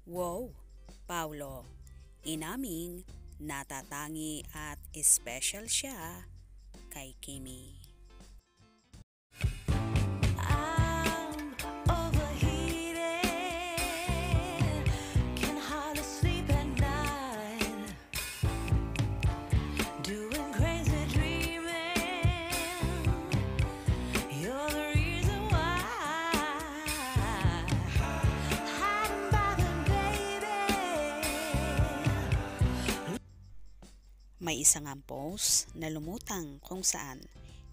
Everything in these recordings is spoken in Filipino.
Wow, Paulo, inaming natatangi at special siya kay Kimi. I'm overheated, can hardly sleep at night, doing crazy dreaming. You're the reason why. Hiding by the baby. May isang post na lumutang kung saan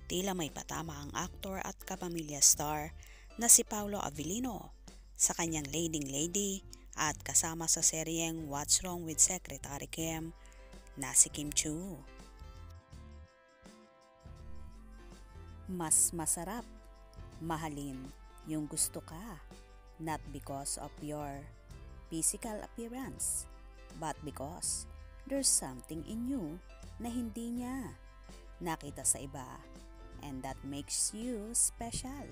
tila may patama ang aktor at kapamilya star na si Paulo Avellino sa kanyang leading lady at kasama sa seryeng What's Wrong with Secretary Kim na si Kim Chiu. Mas masarap mahalin yung gusto ka, not because of your physical appearance, but because there's something in you na hindi niya nakita sa iba, and that makes you special.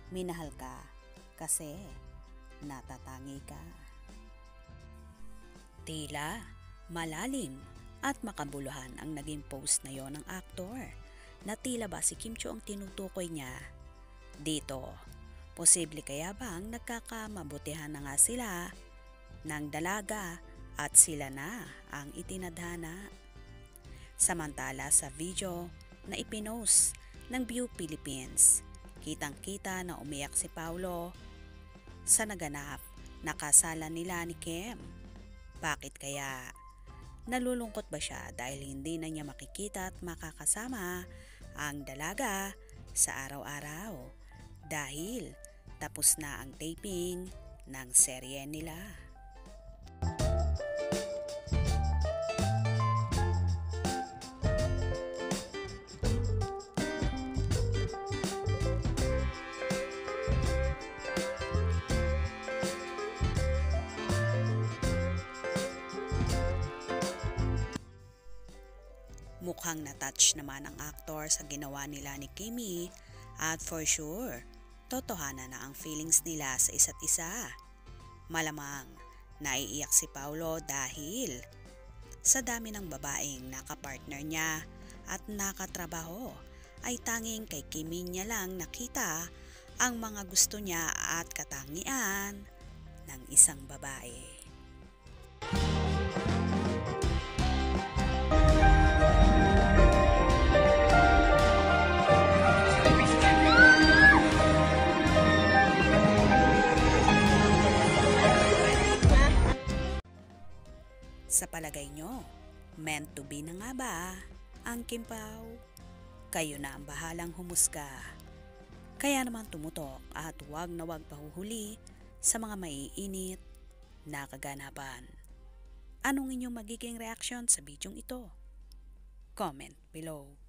Minahal ka kasi natatangi ka. Tila malalim at makabuluhan ang naging post na yon ng aktor, na tila ba si Kim Chiu ang tinutukoy niya dito. Posible kaya bang nagkakamabutihan na nga sila ng dalaga at sila na ang itinadhana? Samantala sa video na ipinost ng View Philippines, kitang-kita na umiyak si Paulo sa naganap na kasalan nila ni Kim. Bakit kaya? Nalulungkot ba siya dahil hindi na niya makikita at makakasama ang dalaga sa araw-araw dahil tapos na ang taping ng serye nila? Mukhang na-touch naman ang aktor sa ginawa nila ni Kimi at for sure, totohanan na ang feelings nila sa isa't isa. Malamang naiiyak si Paulo dahil sa dami ng babaeng nakapartner niya at nakatrabaho ay tanging kay Kimi niya lang nakita ang mga gusto niya at katangian ng isang babae. Sa palagay nyo, meant to be na nga ba ang Kim Pao? Kayo na ang bahalang humusga. Kaya naman tumutok at wag na wag pahuhuli sa mga maiinit na kaganapan. Anong inyong magiging reaksyon sa bidyong ito? Comment below.